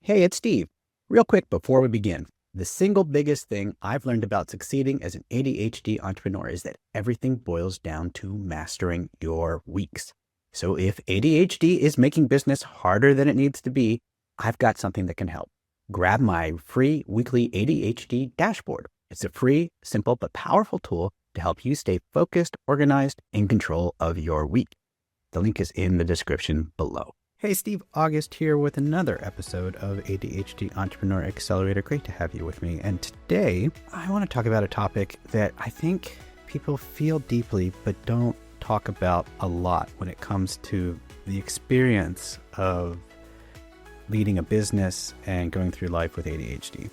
Hey, it's Steve. Real quick before we begin, the single biggest thing I've learned about succeeding as an ADHD entrepreneur is that everything boils down to mastering your weeks. So if ADHD is making business harder than it needs to be, I've got something that can help. Grab my free weekly ADHD dashboard. It's a free, simple, but powerful tool to help you stay focused, organized, in control of your week. The link is in the description below. Hey, Steve August here with another episode of ADHD Entrepreneur Accelerator. Great to have you with me. And today I want to talk about a topic that I think people feel deeply but don't talk about a lot when it comes to the experience of leading a business and going through life with ADHD.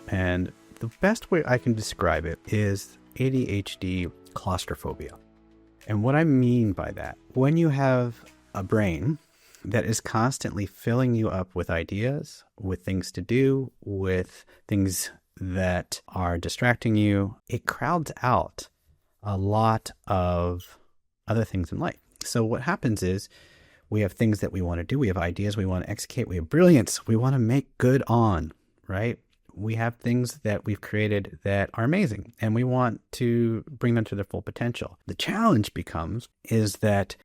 And the best way I can describe it is ADHD claustrophobia. And what I mean by that, when you have a brain that is constantly filling you up with ideas, with things to do, with things that are distracting you, it crowds out a lot of other things in life. So what happens is we have things that we want to do. We have ideas we want to execute. We have brilliance we want to make good on, right? We have things that we've created that are amazing and we want to bring them to their full potential. The challenge is that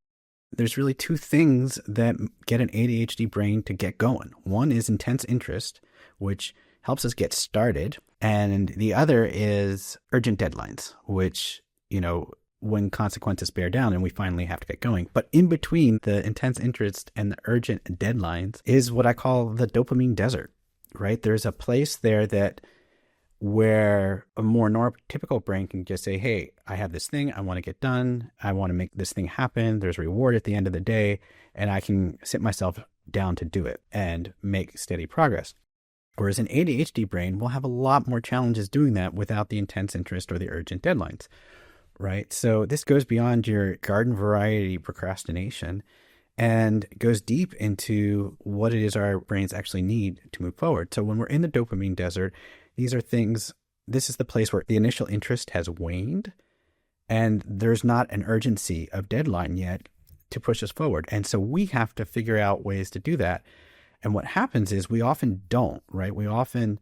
there's really two things that get an ADHD brain to get going. One is intense interest, which helps us get started. And the other is urgent deadlines, which, when consequences bear down and we finally have to get going. But in between the intense interest and the urgent deadlines is what I call the dopamine desert, right? There's a place there where a more neurotypical brain can just say, hey, I have this thing I want to get done. I want to make this thing happen. There's a reward at the end of the day, and I can sit myself down to do it and make steady progress. Whereas an ADHD brain will have a lot more challenges doing that without the intense interest or the urgent deadlines, right? So this goes beyond your garden variety procrastination and goes deep into what it is our brains actually need to move forward. So when we're in the dopamine desert, this is the place where the initial interest has waned and there's not an urgency of deadline yet to push us forward. And so we have to figure out ways to do that. And what happens is we often don't, right?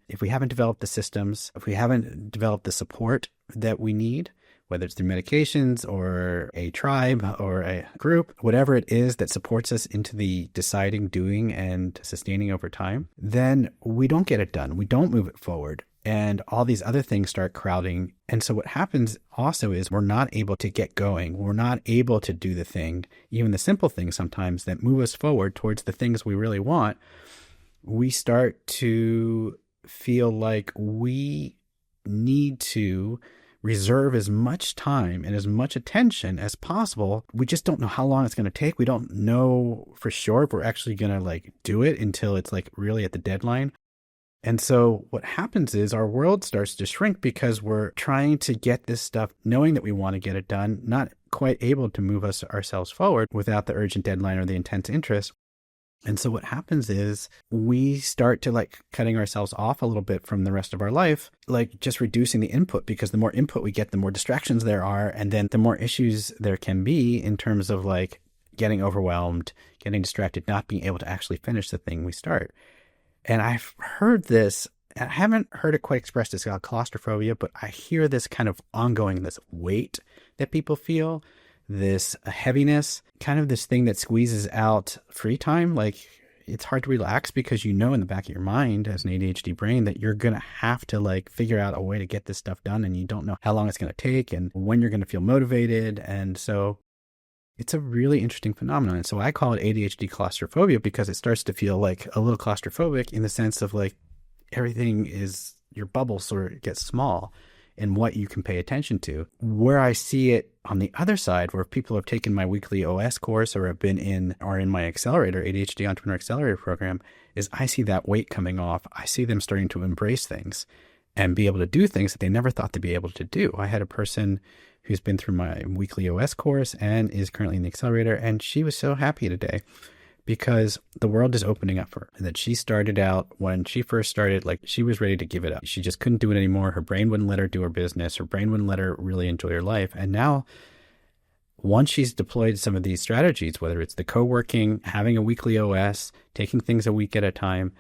If we haven't developed the systems, if we haven't developed the support that we need, whether it's through medications or a tribe or a group, whatever it is that supports us into the deciding, doing, and sustaining over time, then we don't get it done. We don't move it forward. And all these other things start crowding. And so what happens also is we're not able to get going. We're not able to do the thing, even the simple things sometimes that move us forward towards the things we really want. We start to feel like we need to reserve as much time and as much attention as possible. We just don't know how long it's going to take. We don't know for sure if we're actually going to do it until it's really at the deadline. And so what happens is our world starts to shrink because we're trying to get this stuff, knowing that we want to get it done, not quite able to move ourselves forward without the urgent deadline or the intense interest. And so what happens is we start to cutting ourselves off a little bit from the rest of our life, just reducing the input, because the more input we get, the more distractions there are. And then the more issues there can be in terms of getting overwhelmed, getting distracted, not being able to actually finish the thing we start. And I've heard this, and I haven't heard it quite expressed as claustrophobia, but I hear this kind of ongoing, this weight that people feel, this heaviness, kind of this thing that squeezes out free time. It's hard to relax because in the back of your mind as an ADHD brain that you're going to have to figure out a way to get this stuff done, and you don't know how long it's going to take and when you're going to feel motivated. And so it's a really interesting phenomenon. And so I call it ADHD claustrophobia because it starts to feel a little claustrophobic in the sense of everything is, your bubble sort of gets small in what you can pay attention to. Where I see it on the other side, where people have taken my weekly OS course or have been in my accelerator, ADHD Entrepreneur Accelerator program, is I see that weight coming off. I see them starting to embrace things and be able to do things that they never thought they'd be able to do. I had a person who's been through my weekly OS course and is currently in the accelerator, and she was so happy today because the world is opening up for her. And that she started out, when she first started, she was ready to give it up. She just couldn't do it anymore. Her brain wouldn't let her do her business. Her brain wouldn't let her really enjoy her life. And now once she's deployed some of these strategies, whether it's the co-working, having a weekly OS, taking things a week at a time,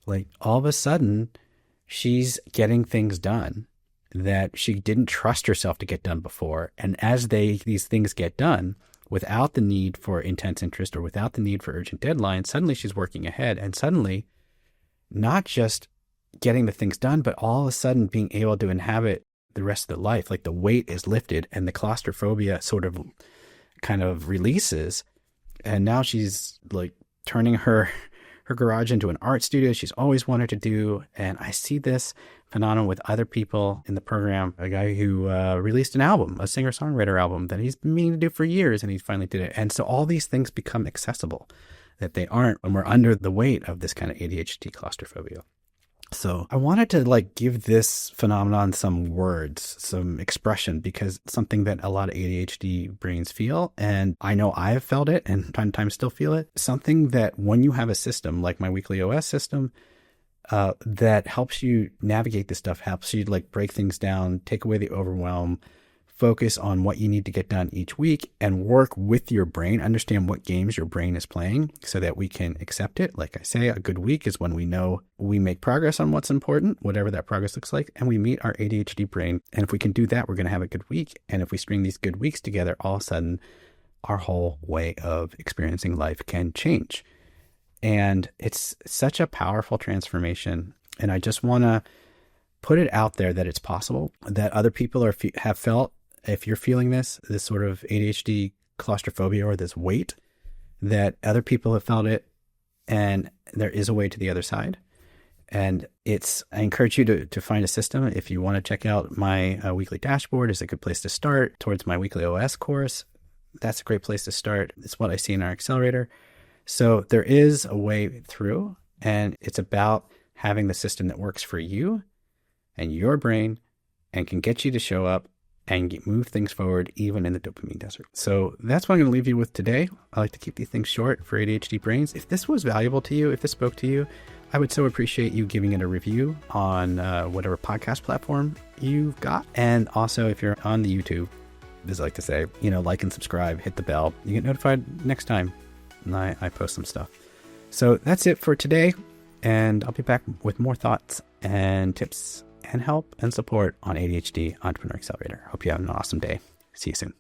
Like all of a sudden, she's getting things done that she didn't trust herself to get done before. And as these things get done, without the need for intense interest or without the need for urgent deadlines, suddenly she's working ahead, and suddenly not just getting the things done, but all of a sudden being able to inhabit the rest of the life. Like the weight is lifted and the claustrophobia sort of kind of releases. And now she's like turning her garage into an art studio she's always wanted to do. And I see this phenomenon with other people in the program. A guy who released an album, a singer-songwriter album that he's been meaning to do for years, and he finally did it. And so all these things become accessible that they aren't when we're under the weight of this kind of ADHD claustrophobia. So I wanted to like give this phenomenon some words, some expression, because it's something that a lot of ADHD brains feel. And I know I've felt it and time to time still feel it. Something that when you have a system like my weekly OS system, that helps you navigate this stuff, helps you like break things down, take away the overwhelm, focus on what you need to get done each week, and work with your brain, understand what games your brain is playing so that we can accept it. Like I say, a good week is when we know we make progress on what's important, whatever that progress looks like, and we meet our ADHD brain. And if we can do that, we're going to have a good week. And if we string these good weeks together, all of a sudden, our whole way of experiencing life can change. And it's such a powerful transformation. And I just want to put it out there that it's possible, that other people have felt. If you're feeling this sort of ADHD claustrophobia or this weight, that other people have felt it, and there is a way to the other side. And I encourage you to find a system. If you want to check out my weekly dashboard, is a good place to start towards my weekly OS course. That's a great place to start. It's what I see in our accelerator. So there is a way through, and it's about having the system that works for you and your brain and can get you to show up and move things forward even in the dopamine desert. So that's what I'm going to leave you with today. I like to keep these things short for ADHD brains. If this was valuable to you, if this spoke to you, I would so appreciate you giving it a review on whatever podcast platform you've got. And also if you're on the YouTube, as I like to say, like and subscribe, hit the bell. You get notified next time I post some stuff. So that's it for today. And I'll be back with more thoughts and tips and help and support on ADHD Entrepreneur Accelerator. Hope you have an awesome day. See you soon.